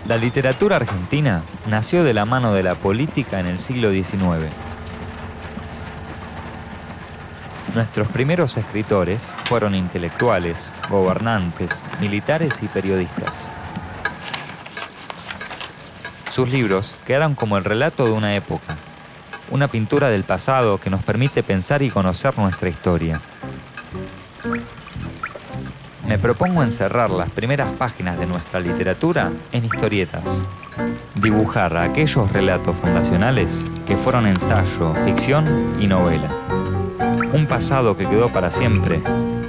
La literatura argentina nació de la mano de la política en el siglo XIX. Nuestros primeros escritores fueron intelectuales, gobernantes, militares y periodistas. Sus libros quedaron como el relato de una época, una pintura del pasado que nos permite pensar y conocer nuestra historia. Me propongo encerrar las primeras páginas de nuestra literatura en historietas. Dibujar aquellos relatos fundacionales que fueron ensayo, ficción y novela. Un pasado que quedó para siempre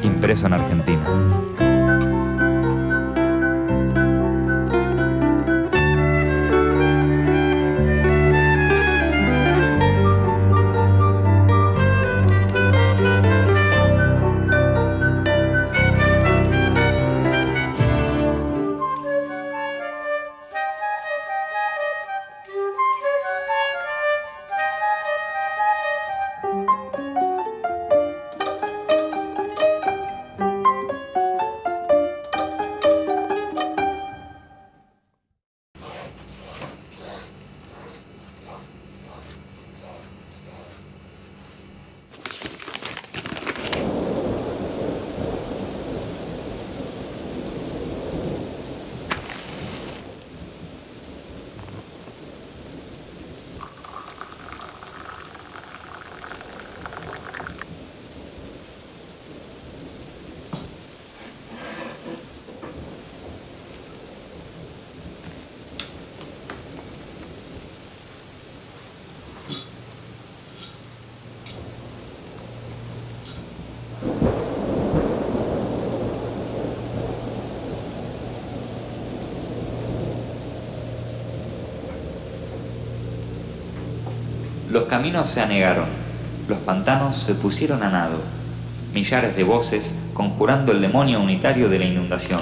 impreso en Argentina. Los caminos se anegaron, los pantanos se pusieron a nado. Millares de voces conjurando el demonio unitario de la inundación.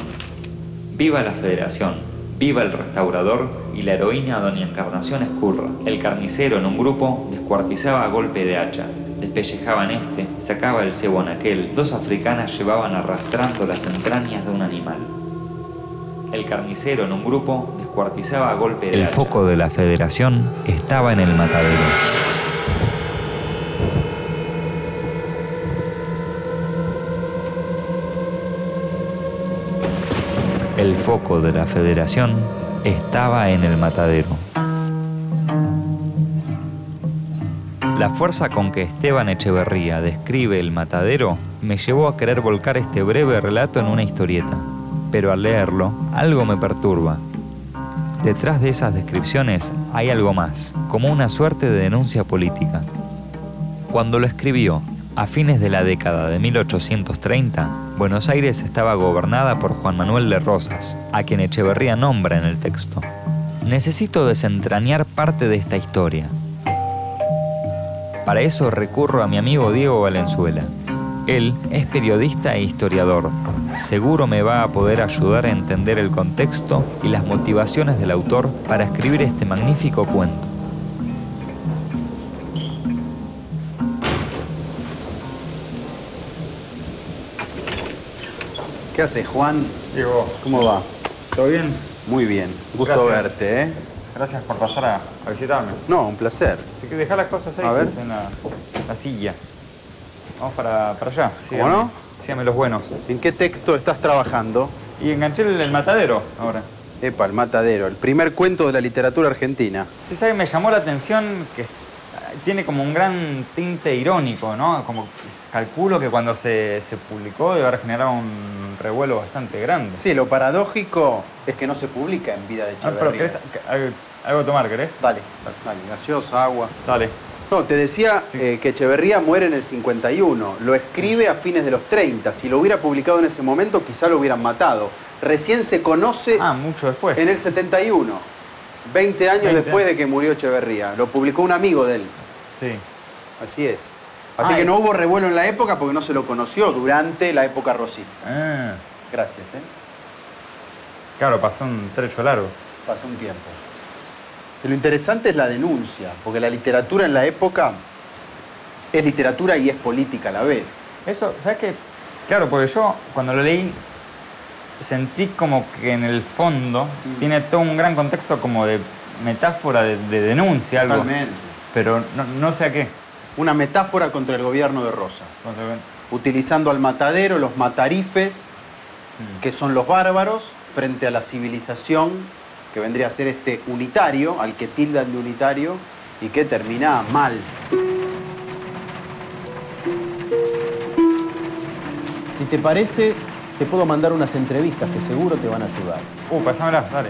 ¡Viva la Federación! ¡Viva el restaurador y la heroína Doña Encarnación Escurra! El carnicero en un grupo descuartizaba a golpe de hacha. Despellejaban este, sacaba el cebo en aquel. Dos africanas llevaban arrastrando las entrañas de un animal. El carnicero en un grupo descuartizaba a golpe de hacha. El foco de la Federación estaba en el matadero. El foco de la Federación estaba en el matadero. La fuerza con que Esteban Echeverría describe el matadero me llevó a querer volcar este breve relato en una historieta. Pero al leerlo, algo me perturba. Detrás de esas descripciones hay algo más, como una suerte de denuncia política. Cuando lo escribió, a fines de la década de 1830, Buenos Aires estaba gobernada por Juan Manuel de Rosas, a quien Echeverría nombra en el texto. Necesito desentrañar parte de esta historia. Para eso recurro a mi amigo Diego Valenzuela. Él es periodista e historiador. Seguro me va a poder ayudar a entender el contexto y las motivaciones del autor para escribir este magnífico cuento. ¿Qué haces, Juan? Diego, ¿Cómo va? ¿todo bien? Muy bien. Gusto verte, ¿eh? Gracias por pasar a visitarme. No, un placer. Así que dejá las cosas ahí, A ver. en la silla. Vamos para allá. ¿Cómo no? Síganme los buenos. ¿En qué texto estás trabajando? Y enganché el matadero ahora. Epa, El Matadero, el primer cuento de la literatura argentina. Sí, ¿sabes? Me llamó la atención que tiene como un gran tinte irónico, ¿no? Como calculo que cuando se publicó debe haber generado un revuelo bastante grande. Sí, lo paradójico es que no se publica en Vida de Echeverría. Pero ¿querés algo de tomar, querés? Dale, gaseosa, agua. Dale. No, te decía Sí. que Echeverría muere en el 51. Lo escribe a fines de los 30. Si lo hubiera publicado en ese momento, quizá lo hubieran matado. Recién se conoce Mucho después. en el 71. 20 años 20 después de que murió Echeverría. Lo publicó un amigo de él. Sí. Así es. Así que no hubo revuelo en la época porque no se lo conoció durante la época Rossi. Gracias, ¿eh? Claro, pasó un trecho largo. Pasó un tiempo. Y lo interesante es la denuncia, porque la literatura en la época es literatura y es política a la vez. Eso, ¿sabes qué? Claro, porque yo cuando lo leí sentí como que en el fondo tiene todo un gran contexto como de metáfora, de denuncia, algo. Totalmente. Pero no sé a qué. Una metáfora contra el gobierno de Rosas. Utilizando al matadero, los matarifes, que son los bárbaros, frente a la civilización, que vendría a ser este unitario, al que tildan de unitario, y que termina mal. Si te parece, te puedo mandar unas entrevistas que seguro te van a ayudar. Pásamelas, dale.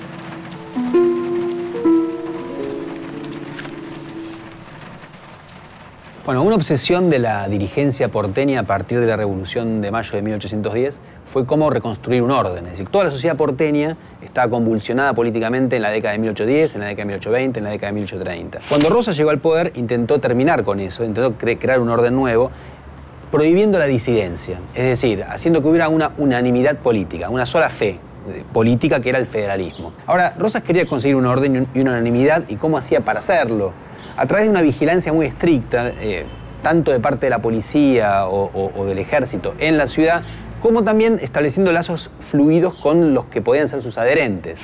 Bueno, una obsesión de la dirigencia porteña a partir de la Revolución de Mayo de 1810 fue cómo reconstruir un orden. Es decir, toda la sociedad porteña estaba convulsionada políticamente en la década de 1810, en la década de 1820, en la década de 1830. Cuando Rosas llegó al poder, intentó terminar con eso, intentó crear un orden nuevo, prohibiendo la disidencia. Es decir, haciendo que hubiera una unanimidad política, una sola fe política, que era el federalismo. Ahora, Rosas quería conseguir un orden y una unanimidad, ¿y cómo hacía para hacerlo? A través de una vigilancia muy estricta, tanto de parte de la policía o del ejército en la ciudad, como también estableciendo lazos fluidos con los que podían ser sus adherentes.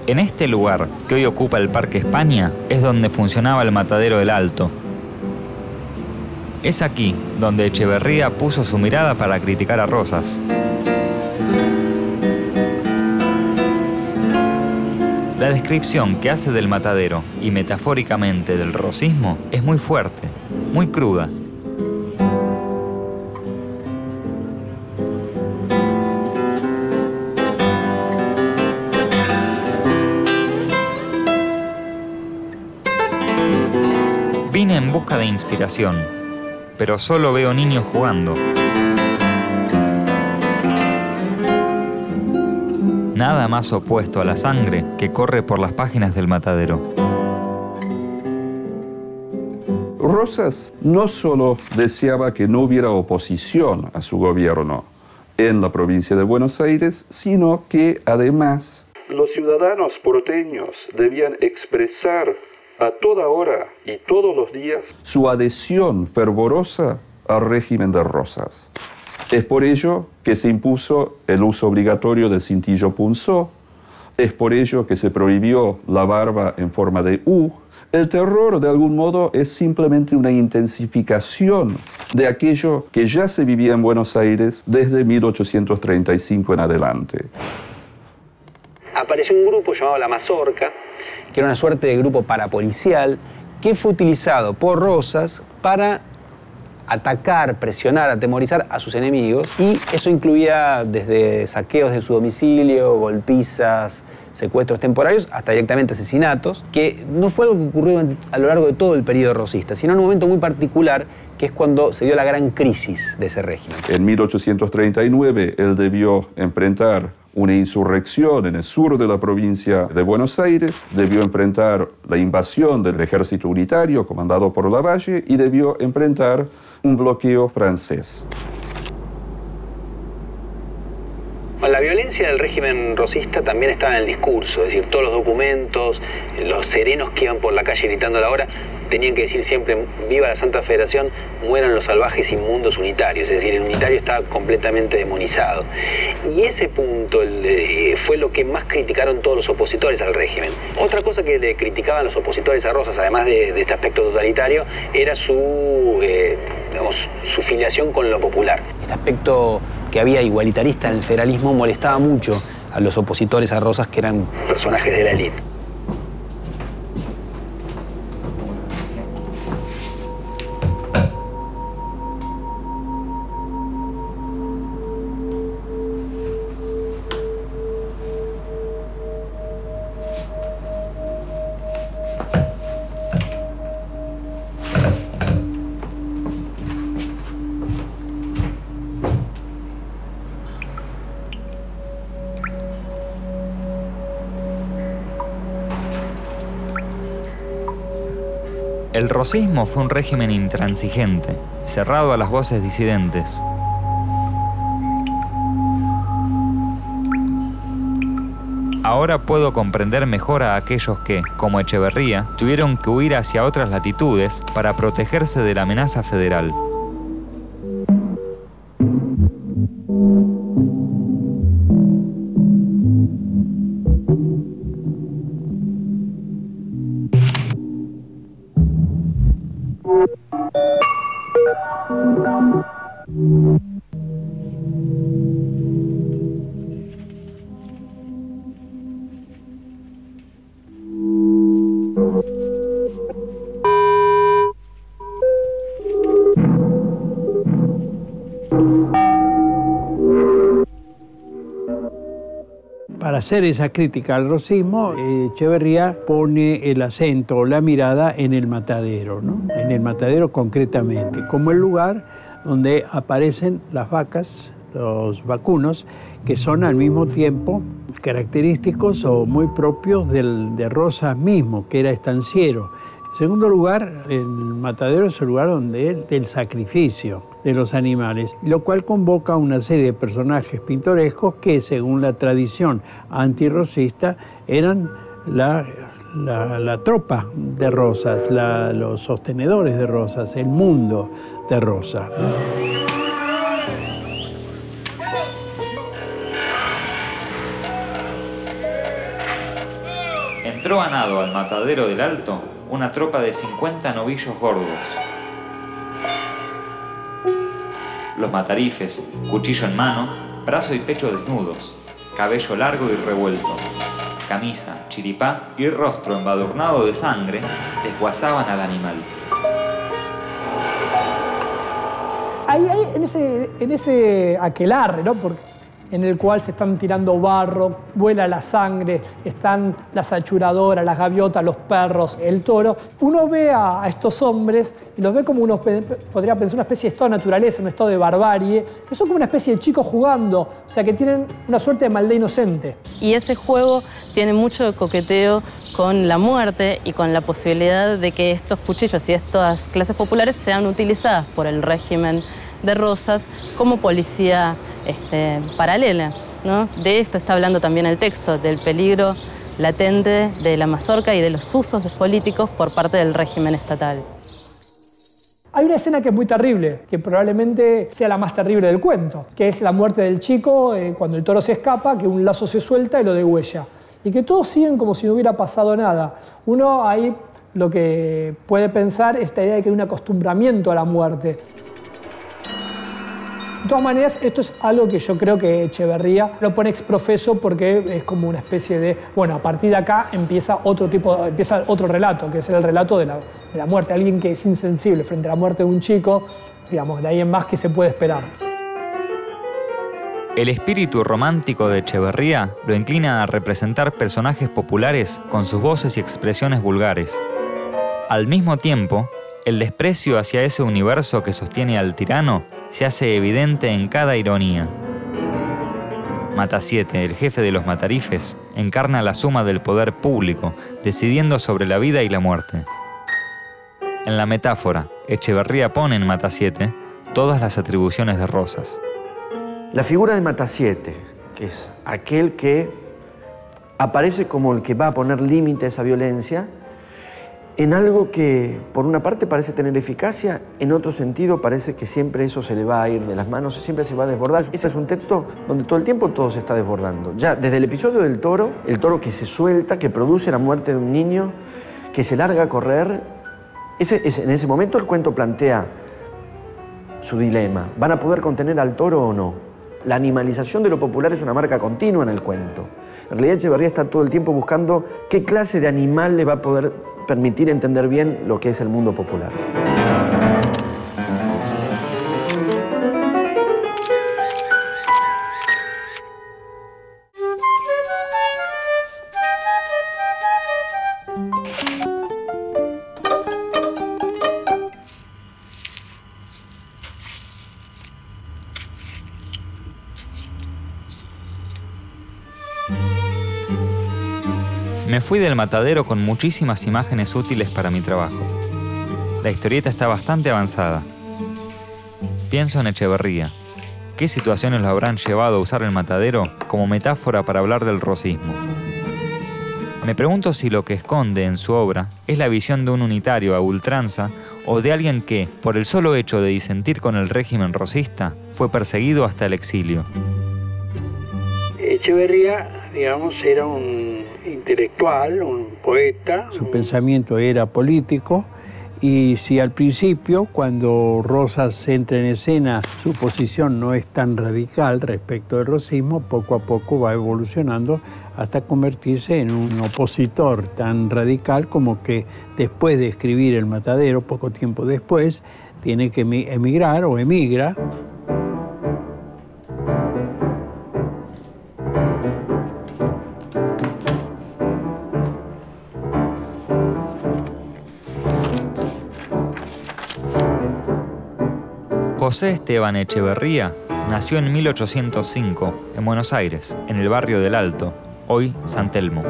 En este lugar, que hoy ocupa el Parque España, es donde funcionaba el matadero del Alto. Es aquí donde Echeverría puso su mirada para criticar a Rosas. La descripción que hace del matadero y metafóricamente del rosismo es muy fuerte, muy cruda. Vine en busca de inspiración, pero solo veo niños jugando. Nada más opuesto a la sangre que corre por las páginas del matadero. Rosas no solo deseaba que no hubiera oposición a su gobierno en la provincia de Buenos Aires, sino que además los ciudadanos porteños debían expresar a toda hora y todos los días su adhesión fervorosa al régimen de Rosas. Es por ello que se impuso el uso obligatorio del cintillo punzó, es por ello que se prohibió la barba en forma de U. El terror, de algún modo, es simplemente una intensificación de aquello que ya se vivía en Buenos Aires desde 1835 en adelante. Apareció un grupo llamado La Mazorca, que era una suerte de grupo parapolicial, que fue utilizado por Rosas para atacar, presionar, atemorizar a sus enemigos, y eso incluía desde saqueos de su domicilio, golpizas, secuestros temporarios, hasta directamente asesinatos, que no fue algo que ocurrió a lo largo de todo el periodo rosista, sino en un momento muy particular, que es cuando se dio la gran crisis de ese régimen. En 1839 él debió enfrentar una insurrección en el sur de la provincia de Buenos Aires, debió enfrentar la invasión del ejército unitario comandado por Lavalle y debió enfrentar un bloqueo francés. La violencia del régimen rosista también estaba en el discurso, es decir, todos los documentos, los serenos que iban por la calle gritando a la hora, tenían que decir siempre, viva la Santa Federación, mueran los salvajes inmundos unitarios, es decir, el unitario estaba completamente demonizado. Y ese punto fue lo que más criticaron todos los opositores al régimen. Otra cosa que le criticaban los opositores a Rosas, además de este aspecto totalitario, era su filiación con lo popular. Este aspecto que había igualitarista en el federalismo molestaba mucho a los opositores a Rosas, que eran personajes de la élite. El rosismo fue un régimen intransigente, cerrado a las voces disidentes. Ahora puedo comprender mejor a aquellos que, como Echeverría, tuvieron que huir hacia otras latitudes para protegerse de la amenaza federal. Para hacer esa crítica al rosismo, Echeverría pone el acento o la mirada en el matadero, ¿no? En el matadero concretamente, como el lugar donde aparecen las vacas, los vacunos, que son al mismo tiempo característicos o muy propios de Rosas mismo, que era estanciero. En segundo lugar, el matadero es el lugar del sacrificio de los animales, lo cual convoca a una serie de personajes pintorescos que, según la tradición antirrosista, eran la tropa de Rosas, los sostenedores de Rosas, el mundo de Rosas, ¿no? Entró a nado al matadero del Alto una tropa de 50 novillos gordos. Los matarifes, cuchillo en mano, brazo y pecho desnudos, cabello largo y revuelto, camisa, chiripá y rostro embadurnado de sangre, desguazaban al animal. Ahí en ese aquelarre, ¿no? En el cual se están tirando barro, vuela la sangre, están las achuradoras, las gaviotas, los perros, el toro. Uno ve a estos hombres y los ve como uno podría pensar una especie de estado de naturaleza, un estado de barbarie, que son como una especie de chicos jugando, o sea, que tienen una suerte de maldad inocente. Y ese juego tiene mucho de coqueteo con la muerte y con la posibilidad de que estos cuchillos y estas clases populares sean utilizadas por el régimen de Rosas como policía paralela, ¿no? De esto está hablando también el texto, del peligro latente de la mazorca y de los usos de políticos por parte del régimen estatal. Hay una escena que es muy terrible, que probablemente sea la más terrible del cuento, que es la muerte del chico cuando el toro se escapa, que un lazo se suelta y lo degüella. Y que todos siguen como si no hubiera pasado nada. Uno ahí lo que puede pensar es esta idea de que hay un acostumbramiento a la muerte. De todas maneras, esto es algo que yo creo que Echeverría lo pone exprofeso porque es como una especie de... Bueno, a partir de acá empieza otro relato, que es el relato de la muerte. Alguien que es insensible frente a la muerte de un chico, digamos, de ahí en más que se puede esperar. El espíritu romántico de Echeverría lo inclina a representar personajes populares con sus voces y expresiones vulgares. Al mismo tiempo, el desprecio hacia ese universo que sostiene al tirano se hace evidente en cada ironía. Matasiete, el jefe de los matarifes, encarna la suma del poder público, decidiendo sobre la vida y la muerte. En la metáfora, Echeverría pone en Matasiete todas las atribuciones de Rosas. La figura de Matasiete, que es aquel que aparece como el que va a poner límite a esa violencia, en algo que, por una parte, parece tener eficacia, en otro sentido parece que siempre eso se le va a ir de las manos, siempre se va a desbordar. Ese es un texto donde todo el tiempo todo se está desbordando. Ya desde el episodio del toro, el toro que se suelta, que produce la muerte de un niño, que se larga a correr, en ese momento el cuento plantea su dilema. ¿Van a poder contener al toro o no? La animalización de lo popular es una marca continua en el cuento. En realidad Echeverría está todo el tiempo buscando qué clase de animal le va a poder permitir entender bien lo que es el mundo popular. Me fui del matadero con muchísimas imágenes útiles para mi trabajo. La historieta está bastante avanzada. Pienso en Echeverría. ¿Qué situaciones lo habrán llevado a usar el matadero como metáfora para hablar del rosismo? Me pregunto si lo que esconde en su obra es la visión de un unitario a ultranza o de alguien que, por el solo hecho de disentir con el régimen rosista, fue perseguido hasta el exilio. Echeverría, digamos, era un intelectual, un poeta. Su pensamiento era político y si al principio, cuando Rosas entra en escena, su posición no es tan radical respecto del rosismo, poco a poco va evolucionando hasta convertirse en un opositor tan radical como que después de escribir El Matadero, poco tiempo después, tiene que emigrar o emigra. José Esteban Echeverría nació en 1805 en Buenos Aires, en el barrio del Alto, hoy San Telmo.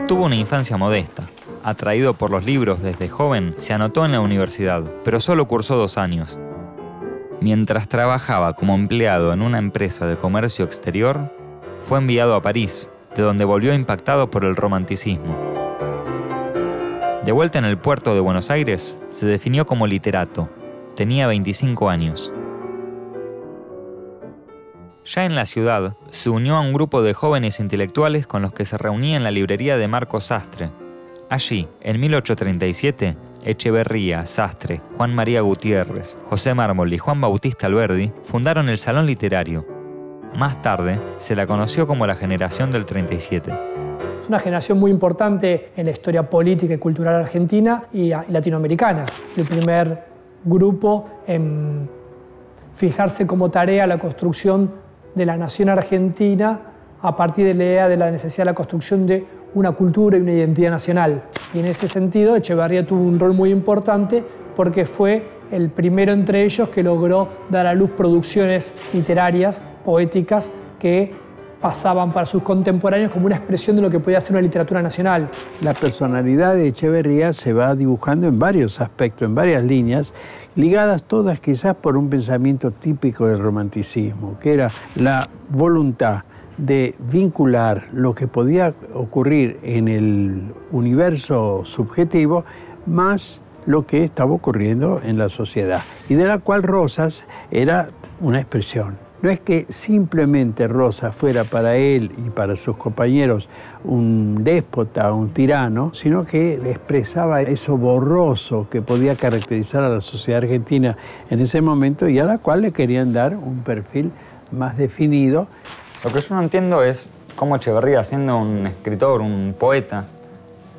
Tuvo una infancia modesta. Atraído por los libros desde joven, se anotó en la universidad, pero solo cursó 2 años. Mientras trabajaba como empleado en una empresa de comercio exterior, fue enviado a París, de donde volvió impactado por el romanticismo. De vuelta en el puerto de Buenos Aires, se definió como literato. Tenía 25 años. Ya en la ciudad, se unió a un grupo de jóvenes intelectuales con los que se reunía en la librería de Marcos Sastre. Allí, en 1837, Echeverría, Sastre, Juan María Gutiérrez, José Mármol y Juan Bautista Alberdi fundaron el Salón Literario. Más tarde, se la conoció como la generación del 37. Es una generación muy importante en la historia política y cultural argentina y latinoamericana. Es el primer grupo en fijarse como tarea la construcción de la nación argentina a partir de la idea de la necesidad de la construcción de una cultura y una identidad nacional. Y en ese sentido, Echeverría tuvo un rol muy importante porque fue el primero entre ellos que logró dar a luz producciones literarias, poéticas, que pasaban para sus contemporáneos como una expresión de lo que podía ser una literatura nacional. La personalidad de Echeverría se va dibujando en varios aspectos, en varias líneas, ligadas todas quizás por un pensamiento típico del romanticismo, que era la voluntad de vincular lo que podía ocurrir en el universo subjetivo más lo que estaba ocurriendo en la sociedad, y de la cual Rosas era una expresión. No es que simplemente Rosas fuera para él y para sus compañeros un déspota, un tirano, sino que expresaba eso borroso que podía caracterizar a la sociedad argentina en ese momento y a la cual le querían dar un perfil más definido. Lo que yo no entiendo es cómo Echeverría, siendo un escritor, un poeta,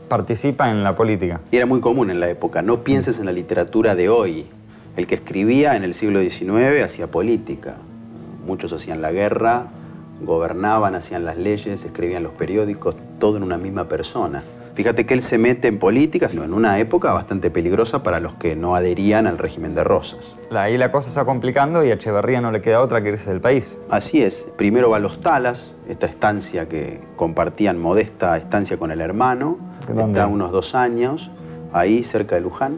participa en la política. Y era muy común en la época. No pienses en la literatura de hoy. El que escribía en el siglo XIX hacía política. Muchos hacían la guerra, gobernaban, hacían las leyes, escribían los periódicos, todo en una misma persona. Fíjate que él se mete en política en una época bastante peligrosa para los que no adherían al régimen de Rosas. Ahí la cosa se va complicando y a Echeverría no le queda otra que irse del país. Así es. Primero va a Los Talas, esta estancia que compartían, modesta estancia con el hermano. Está unos 2 años, ahí cerca de Luján.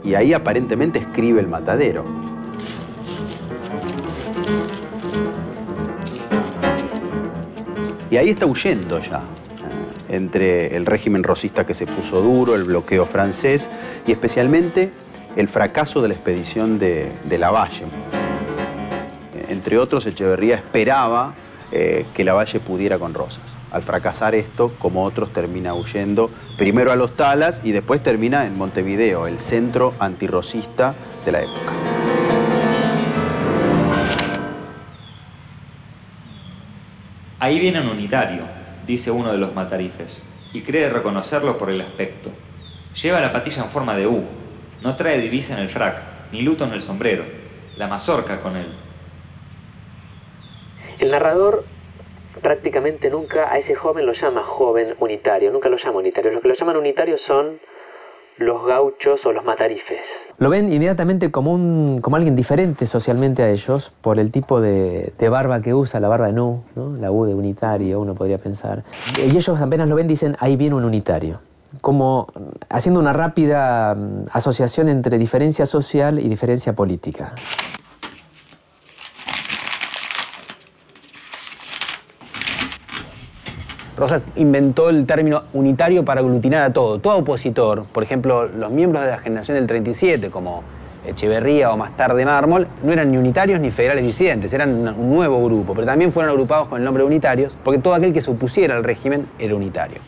Y ahí aparentemente escribe El Matadero. Y ahí está huyendo ya, entre el régimen rosista que se puso duro, el bloqueo francés y especialmente el fracaso de la expedición de Lavalle. Entre otros, Echeverría esperaba que Lavalle pudiera con Rosas. Al fracasar esto, como otros, termina huyendo primero a Los Talas y después termina en Montevideo, el centro antirrosista de la época. Ahí viene un unitario, dice uno de los matarifes, y cree reconocerlo por el aspecto. Lleva la patilla en forma de U, no trae divisa en el frac, ni luto en el sombrero, la mazorca con él. El narrador prácticamente nunca a ese joven lo llama joven unitario, nunca lo llama unitario. Los que lo llaman unitario son los gauchos o los matarifes. Lo ven inmediatamente como alguien diferente socialmente a ellos por el tipo de barba que usa, la barba de Nu, ¿no? La U de unitario, uno podría pensar. Y ellos apenas lo ven dicen, ahí viene un unitario. Como haciendo una rápida asociación entre diferencia social y diferencia política. Rosas inventó el término unitario para aglutinar a todo opositor. Por ejemplo, los miembros de la generación del 37, como Echeverría o más tarde Mármol, no eran ni unitarios ni federales disidentes, eran un nuevo grupo, pero también fueron agrupados con el nombre de unitarios, porque todo aquel que se opusiera al régimen era unitario.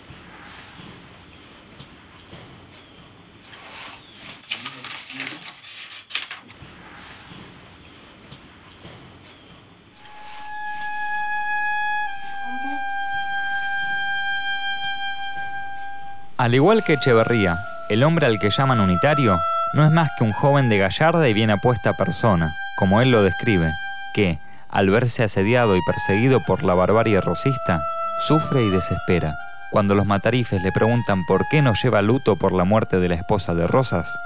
Al igual que Echeverría, el hombre al que llaman unitario no es más que un joven de gallarda y bien apuesta persona, como él lo describe, que, al verse asediado y perseguido por la barbarie rosista, sufre y desespera. Cuando los matarifes le preguntan por qué no lleva luto por la muerte de la esposa de Rosas,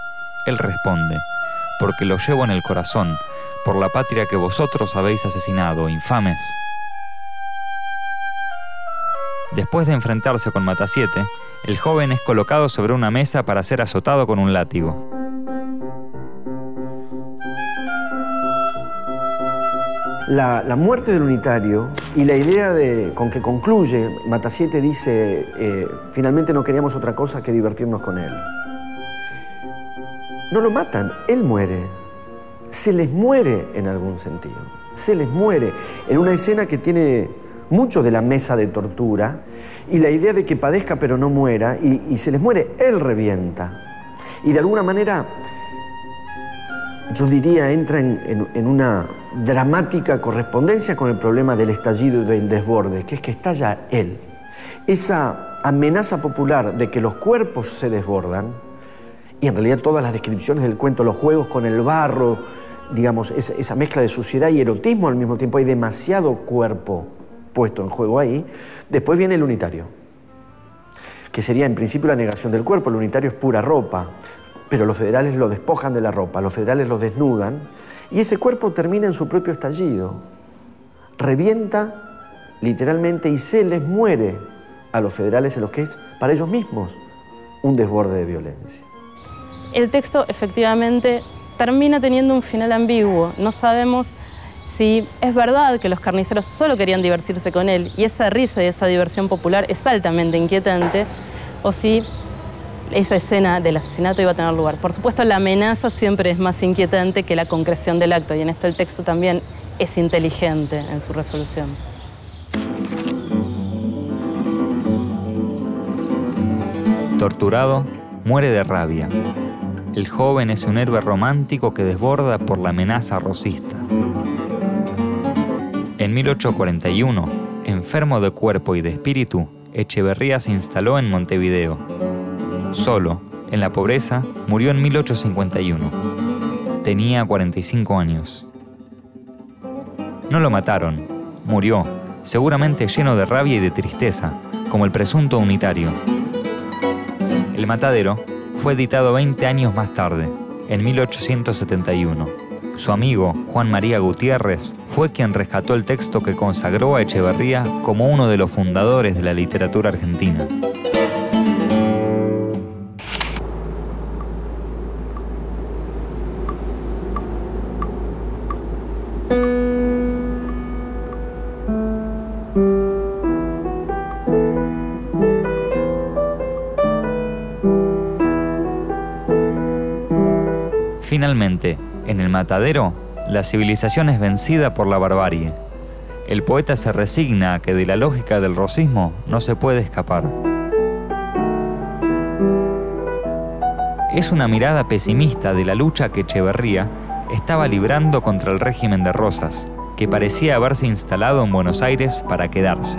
él responde: porque lo llevo en el corazón, por la patria que vosotros habéis asesinado, infames. Después de enfrentarse con Matasiete, el joven es colocado sobre una mesa para ser azotado con un látigo. La muerte del unitario y la idea con que concluye, Matasiete dice, finalmente no queríamos otra cosa que divertirnos con él. No lo matan, él muere. Se les muere en algún sentido. Se les muere. En una escena que tiene mucho de la mesa de tortura y la idea de que padezca pero no muera y se les muere, él revienta. Y de alguna manera, yo diría, entra en una dramática correspondencia con el problema del estallido y del desborde, que es que estalla él. Esa amenaza popular de que los cuerpos se desbordan, y en realidad todas las descripciones del cuento, los juegos con el barro, digamos, esa mezcla de suciedad y erotismo al mismo tiempo, hay demasiado cuerpo puesto en juego ahí. Después viene el unitario, que sería en principio la negación del cuerpo. El unitario es pura ropa, pero los federales lo despojan de la ropa, los federales lo desnudan, y ese cuerpo termina en su propio estallido. Revienta literalmente y se les muere a los federales en los que es para ellos mismos un desborde de violencia. El texto efectivamente termina teniendo un final ambiguo. No sabemos si es verdad que los carniceros solo querían divertirse con él y esa risa y esa diversión popular es altamente inquietante, o si esa escena del asesinato iba a tener lugar. Por supuesto, la amenaza siempre es más inquietante que la concreción del acto, y en esto el texto también es inteligente en su resolución. Torturado, muere de rabia. El joven es un héroe romántico que desborda por la amenaza rosista. En 1841, enfermo de cuerpo y de espíritu, Echeverría se instaló en Montevideo. Solo, en la pobreza, murió en 1851. Tenía 45 años. No lo mataron, murió, seguramente lleno de rabia y de tristeza, como el presunto unitario. El matadero fue editado 20 años más tarde, en 1871. Su amigo, Juan María Gutiérrez, fue quien rescató el texto que consagró a Echeverría como uno de los fundadores de la literatura argentina. Finalmente, en el matadero, la civilización es vencida por la barbarie. El poeta se resigna a que de la lógica del rosismo no se puede escapar. Es una mirada pesimista de la lucha que Echeverría estaba librando contra el régimen de Rosas, que parecía haberse instalado en Buenos Aires para quedarse.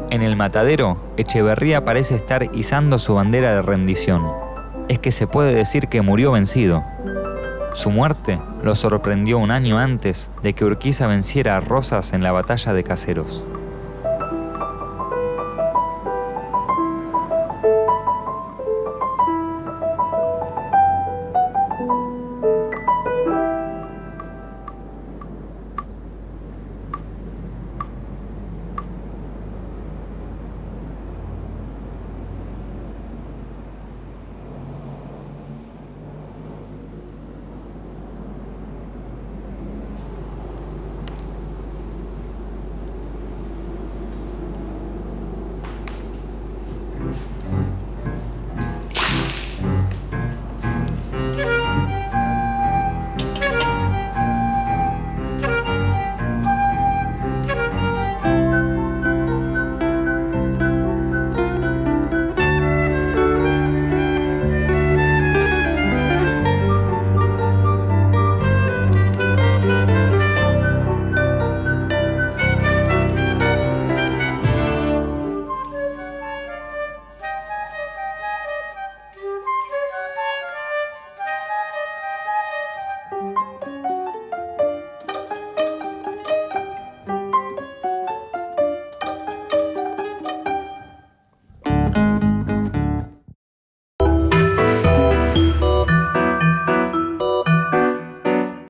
En el matadero, Echeverría parece estar izando su bandera de rendición. Es que se puede decir que murió vencido. Su muerte lo sorprendió un año antes de que Urquiza venciera a Rosas en la batalla de Caseros.